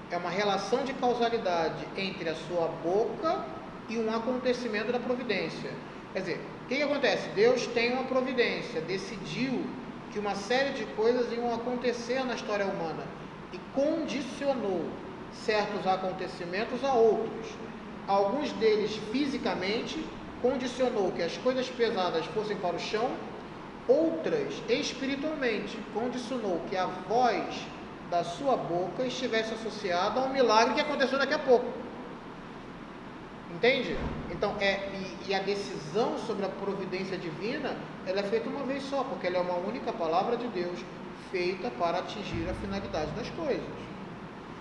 É uma relação de causalidade entre a sua boca e um acontecimento da providência. Quer dizer, o que acontece? Deus tem uma providência, decidiu que uma série de coisas iam acontecer na história humana e condicionou certos acontecimentos a outros. Alguns deles fisicamente condicionou que as coisas pesadas fossem para o chão outras espiritualmente, condicionou que a voz da sua boca estivesse associada a um milagre que aconteceu daqui a pouco. Entende? Então, e a decisão sobre a providência divina, ela é feita uma vez só, porque ela é uma única palavra de Deus, feita para atingir a finalidade das coisas.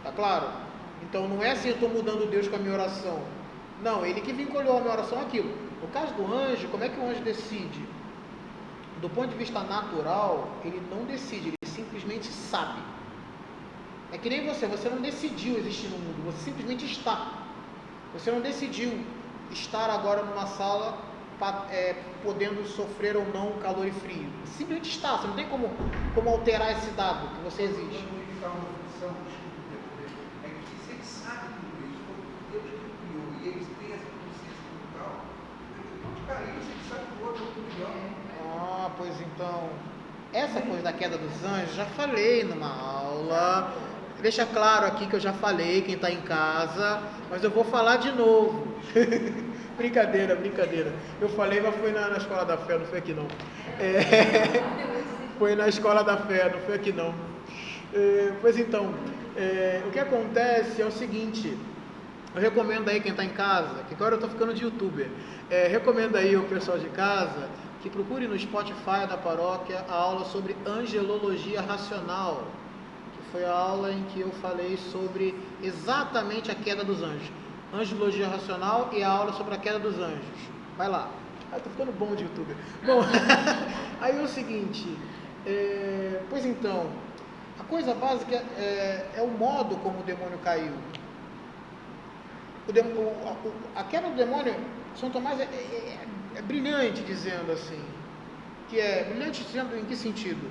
Tá claro? Então, não é assim, eu estou mudando Deus com a minha oração. Não, ele que vinculou a minha oração àquilo. No caso do anjo, como é que o anjo decide? Do ponto de vista natural, ele não decide, ele simplesmente sabe. É que nem você não decidiu existir no mundo, você simplesmente está. Você não decidiu estar agora numa sala podendo sofrer ou não calor e frio. Você simplesmente está, você não tem como alterar esse dado que você existe. Quando ele fala uma função, é que se ele sabe tudo isso, Deus que criou e eles têm essa consciência cultural, cara, isso ele sabe que o outro é muito melhor. Ah, pois então, essa coisa da queda dos anjos, já falei numa aula. Deixa claro aqui que eu já falei, quem está em casa, mas eu vou falar de novo. Brincadeira. Eu falei, mas foi na Escola da Fé, não foi aqui não. Foi na Escola da Fé, não foi aqui não. Pois então, o que acontece é o seguinte, eu recomendo aí quem está em casa, que agora eu estou ficando de youtuber, recomendo aí o pessoal de casa que procure no Spotify da paróquia a aula sobre angelologia racional. Foi a aula em que eu falei sobre exatamente a queda dos anjos. Angelologia racional e a aula sobre a queda dos anjos. Vai lá. Tô ficando bom de youtuber. Bom, aí é o seguinte. Pois então, a coisa básica é o modo como o demônio caiu. A queda do demônio, São Tomás é brilhante dizendo assim. Que é brilhante dizendo em que sentido?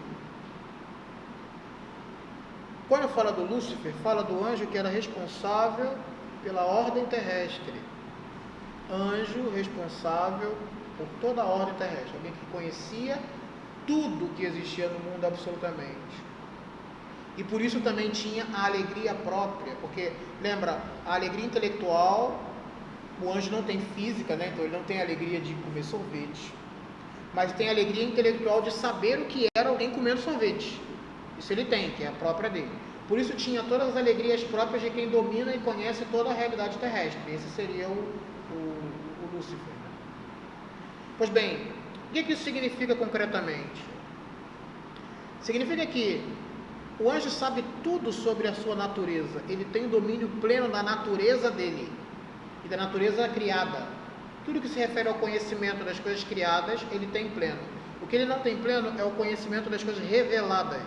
Quando fala do Lúcifer, fala do anjo que era responsável pela ordem terrestre. Anjo responsável por toda a ordem terrestre. Alguém que conhecia tudo que existia no mundo absolutamente. E por isso também tinha a alegria própria. Porque, lembra, a alegria intelectual, o anjo não tem física, né? Então ele não tem a alegria de comer sorvete. Mas tem a alegria intelectual de saber o que era alguém comendo sorvete. Isso ele tem, que é a própria dele. Por isso tinha todas as alegrias próprias de quem domina e conhece toda a realidade terrestre. Esse seria o Lúcifer. Pois bem, o que isso significa concretamente? Significa que o anjo sabe tudo sobre a sua natureza. Ele tem o domínio pleno da natureza dele e da natureza criada. Tudo que se refere ao conhecimento das coisas criadas, ele tem pleno. O que ele não tem pleno é o conhecimento das coisas reveladas.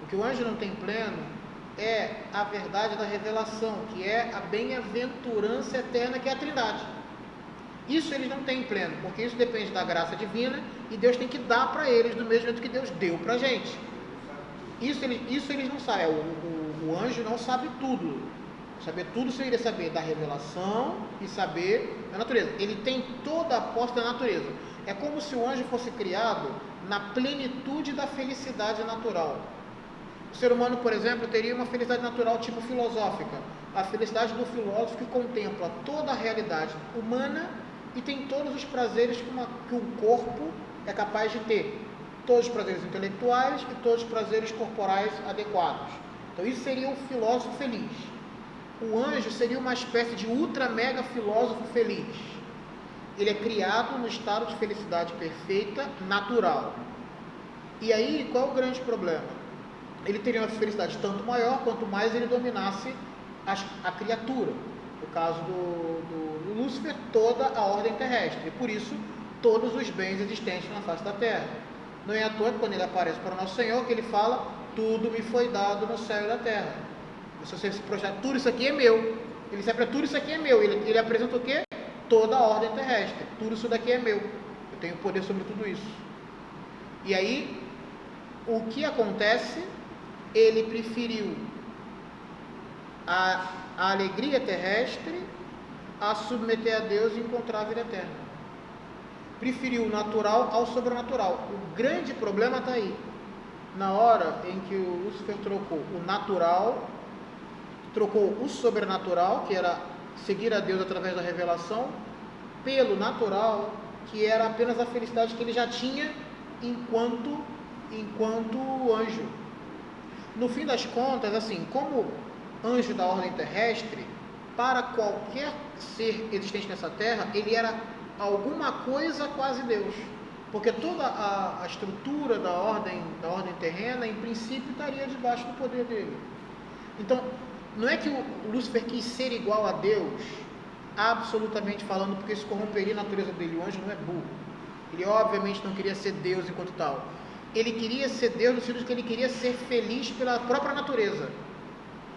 O que o anjo não tem pleno é a verdade da revelação, que é a bem-aventurança eterna, que é a Trindade. Isso eles não têm pleno, porque isso depende da graça divina e Deus tem que dar para eles do mesmo jeito que Deus deu para a gente. Isso eles não sabem. O anjo não sabe tudo. Saber tudo seria saber da revelação e saber da natureza. Ele tem toda a posse da natureza. É como se o anjo fosse criado na plenitude da felicidade natural. O ser humano, por exemplo, teria uma felicidade natural tipo filosófica. A felicidade do filósofo que contempla toda a realidade humana e tem todos os prazeres que o corpo é capaz de ter. Todos os prazeres intelectuais e todos os prazeres corporais adequados. Então isso seria um filósofo feliz. O anjo seria uma espécie de ultra mega filósofo feliz. Ele é criado no estado de felicidade perfeita, natural. E aí, qual é o grande problema? Ele teria uma felicidade tanto maior, quanto mais ele dominasse a criatura. No caso do Lúcifer, toda a ordem terrestre. E por isso, todos os bens existentes na face da terra. Não é à toa que quando ele aparece para o nosso Senhor, que ele fala, tudo me foi dado no céu e na terra. Se você se projetar, tudo isso aqui é meu. Ele se apresenta, tudo isso aqui é meu. Ele apresenta o quê? Toda a ordem terrestre. Tudo isso daqui é meu. Eu tenho poder sobre tudo isso. E aí, o que acontece? Ele preferiu a alegria terrestre a submeter a Deus e encontrar a vida eterna. Preferiu o natural ao sobrenatural. O grande problema está aí. Na hora em que o Lúcifer trocou o natural, trocou o sobrenatural, que era seguir a Deus através da revelação, pelo natural, que era apenas a felicidade que ele já tinha enquanto anjo. No fim das contas, assim, como anjo da ordem terrestre, para qualquer ser existente nessa terra, ele era alguma coisa quase Deus. Porque toda a estrutura da ordem terrena, em princípio, estaria debaixo do poder dele. Então, não é que o Lúcifer quis ser igual a Deus, absolutamente falando, porque isso corromperia a natureza dele. O anjo não é burro. Ele obviamente não queria ser Deus enquanto tal. Ele queria ser Deus no sentido de que ele queria ser feliz pela própria natureza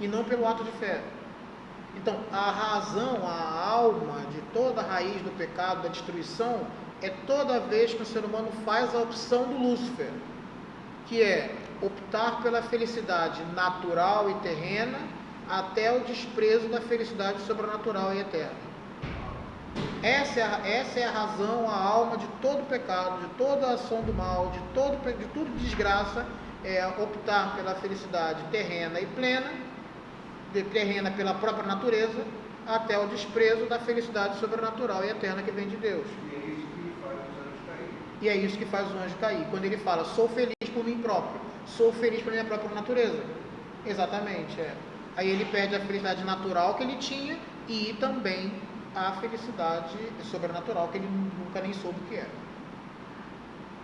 e não pelo ato de fé. Então, a razão, a alma de toda a raiz do pecado, da destruição, é toda vez que o ser humano faz a opção do Lúcifer, que é optar pela felicidade natural e terrena até o desprezo da felicidade sobrenatural e eterna. Essa é a razão, a alma de todo pecado, de toda ação do mal, de tudo de desgraça, é optar pela felicidade terrena e plena, terrena pela própria natureza, até o desprezo da felicidade sobrenatural e eterna que vem de Deus. E é isso que faz o anjo cair. Quando ele fala, sou feliz por mim próprio, sou feliz pela minha própria natureza. Exatamente, Aí ele perde a felicidade natural que ele tinha e também a felicidade sobrenatural que ele nunca nem soube o que era.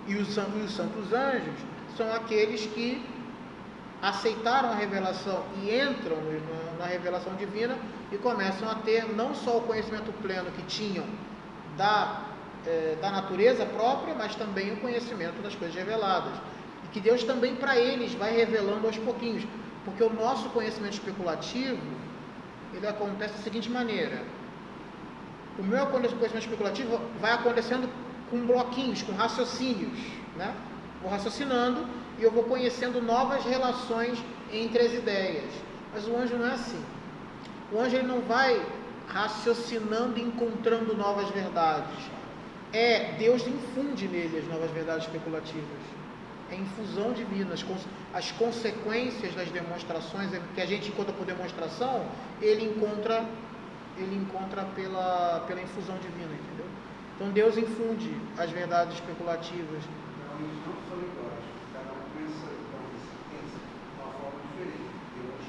E os santos anjos são aqueles que aceitaram a revelação e entram na revelação divina e começam a ter não só o conhecimento pleno que tinham da natureza própria, mas também o conhecimento das coisas reveladas. E que Deus também para eles vai revelando aos pouquinhos. Porque o nosso conhecimento especulativo, ele acontece da seguinte maneira. O meu conhecimento especulativo vai acontecendo com bloquinhos, com raciocínios, né? Vou raciocinando e eu vou conhecendo novas relações entre as ideias. Mas o anjo não é assim. O anjo ele não vai raciocinando e encontrando novas verdades. Deus infunde nele as novas verdades especulativas. É infusão divina. As consequências das demonstrações, que a gente encontra por demonstração, ele encontra pela infusão divina, entendeu? Então Deus infunde as verdades especulativas. Não, eles não são iguais. Cada um pensa de uma forma diferente. Deus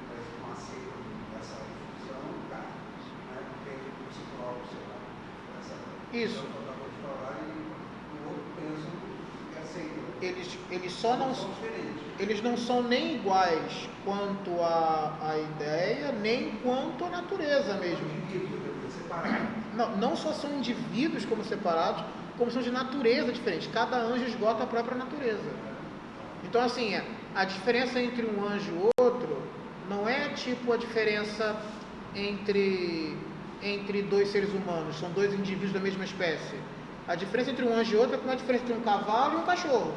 faz uma seita dessa infusão, cara, porque ele se próprio, sei lá, isso. Eu acabou de falar e o outro pensa que aceita. Eles não são nem iguais quanto à ideia, nem quanto à natureza mesmo. Não só são indivíduos como separados, como são de natureza diferente. Cada anjo esgota a própria natureza. Então, assim, a diferença entre um anjo e outro não é tipo a diferença entre dois seres humanos, são dois indivíduos da mesma espécie. A diferença entre um anjo e outro é como a diferença entre um cavalo e um cachorro.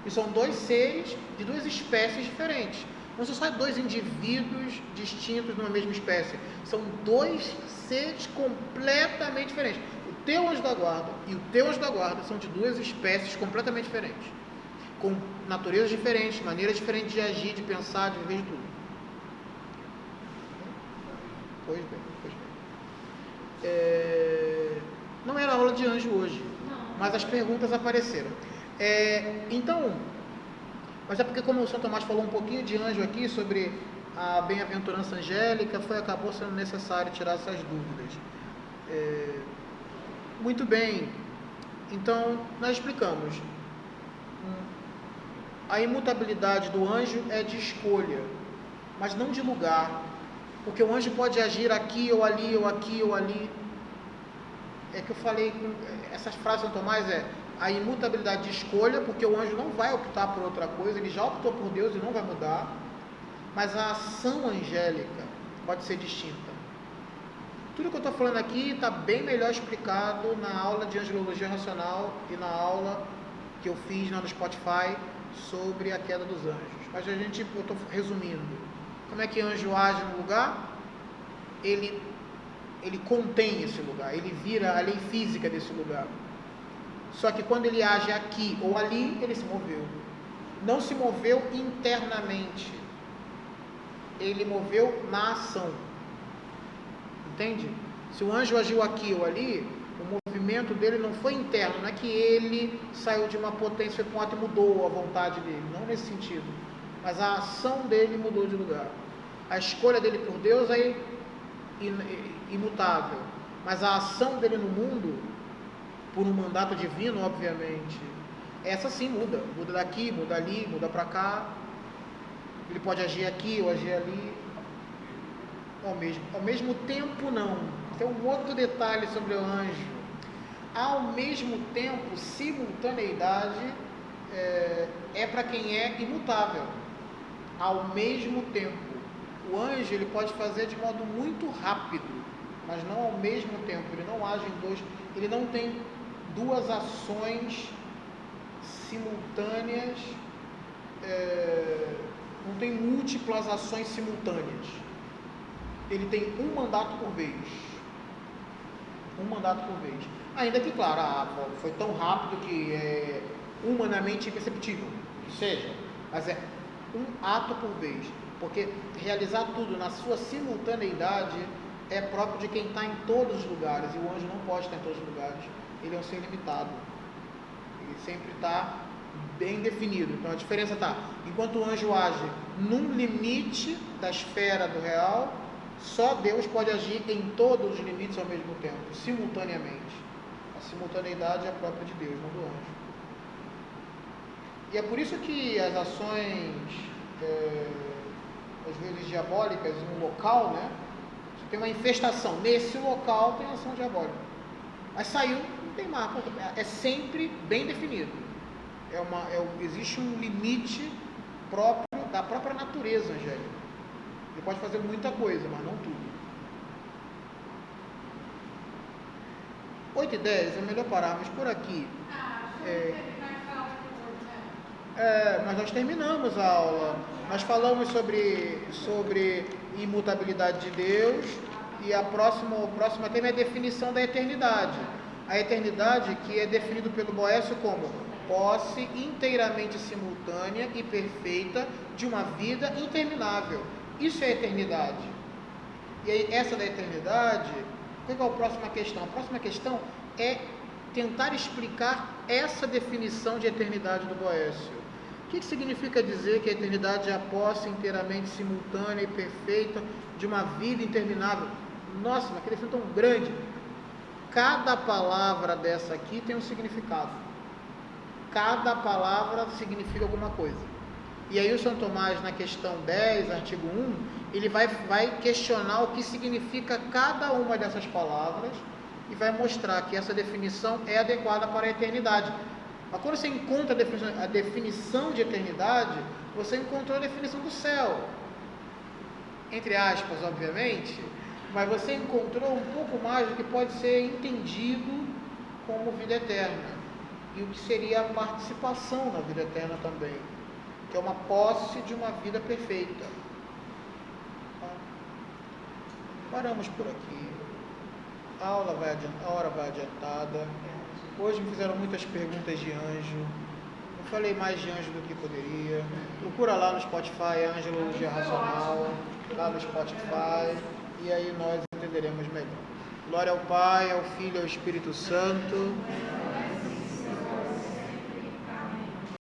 E são dois seres de duas espécies diferentes. Não são só dois indivíduos distintos de uma mesma espécie. São dois seres completamente diferentes. O teu anjo da guarda e o teu anjo da guarda são de duas espécies completamente diferentes. Com naturezas diferentes, maneiras diferentes de agir, de pensar, de viver, de tudo. Pois bem. Não era aula de anjo hoje, mas as perguntas apareceram. Então, mas é porque como o São Tomás falou um pouquinho de anjo aqui, sobre a bem-aventurança angélica, acabou sendo necessário tirar essas dúvidas. Muito bem, então nós explicamos. A imutabilidade do anjo é de escolha, mas não de lugar, porque o anjo pode agir aqui ou ali, ou aqui ou ali. É que eu falei, essas frases de São Tomás a imutabilidade de escolha, porque o anjo não vai optar por outra coisa, ele já optou por Deus e não vai mudar, mas a ação angélica pode ser distinta. Tudo que eu estou falando aqui está bem melhor explicado na aula de angelologia racional e na aula que eu fiz lá no Spotify sobre a queda dos anjos. Mas eu estou resumindo. Como é que anjo age no lugar? Ele contém esse lugar, ele vira a lei física desse lugar. Só que quando ele age aqui ou ali, ele se moveu. Não se moveu internamente. Ele moveu na ação. Entende? Se o anjo agiu aqui ou ali, o movimento movimento dele não foi interno, não é que ele saiu de uma potência e mudou a vontade dele, não nesse sentido, mas a ação dele mudou de lugar. A escolha dele por Deus é imutável, mas a ação dele no mundo, por um mandato divino, obviamente, essa sim muda daqui, muda ali, muda para cá. Ele pode agir aqui ou agir ali ao mesmo tempo. Não, tem um outro detalhe sobre o anjo. Ao mesmo tempo, simultaneidade é para quem é imutável. Ao mesmo tempo, o anjo ele pode fazer de modo muito rápido, mas não ao mesmo tempo. Ele não age em dois, ele não tem duas ações simultâneas, não tem múltiplas ações simultâneas. Ele tem um mandato por vez. Ainda que, claro, foi tão rápido que é humanamente imperceptível, que seja, mas é um ato por vez, porque realizar tudo na sua simultaneidade é próprio de quem está em todos os lugares, e o anjo não pode estar em todos os lugares, ele é um ser limitado, ele sempre está bem definido. Então a diferença está, enquanto o anjo age num limite da esfera do real, só Deus pode agir em todos os limites ao mesmo tempo, simultaneamente. A simultaneidade é própria de Deus, não do anjo. E é por isso que as ações, às vezes diabólicas, em um local, né? Você tem uma infestação, nesse local tem ação diabólica. Mas saiu, não tem mais, é sempre bem definido. Existe um limite próprio da própria natureza angélica. Ele pode fazer muita coisa, mas não tudo. 8 e 10, é melhor pararmos por aqui. Mas nós terminamos a aula. Nós falamos sobre imutabilidade de Deus. E o próximo tema é a definição da eternidade. A eternidade que é definido pelo Boécio como posse inteiramente simultânea e perfeita de uma vida interminável. Isso é eternidade. E aí, essa da eternidade, qual é a próxima questão? A próxima questão é tentar explicar essa definição de eternidade do Boécio. O que significa dizer que a eternidade é a posse inteiramente simultânea e perfeita de uma vida interminável? Nossa, mas que definição tão grande. Cada palavra dessa aqui tem um significado. Cada palavra significa alguma coisa. E aí o São Tomás, na questão 10, artigo 1, ele vai questionar o que significa cada uma dessas palavras e vai mostrar que essa definição é adequada para a eternidade. Mas quando você encontra a definição de eternidade, você encontrou a definição do céu. Entre aspas, obviamente, mas você encontrou um pouco mais do que pode ser entendido como vida eterna. E o que seria a participação na vida eterna também, que é uma posse de uma vida perfeita. Paramos por aqui. A hora vai adiantada. Hoje me fizeram muitas perguntas de anjo. Eu falei mais de anjo do que poderia. Procura lá no Spotify, Angelologia Racional, lá no Spotify, e aí nós entenderemos melhor. Glória ao Pai, ao Filho e ao Espírito Santo.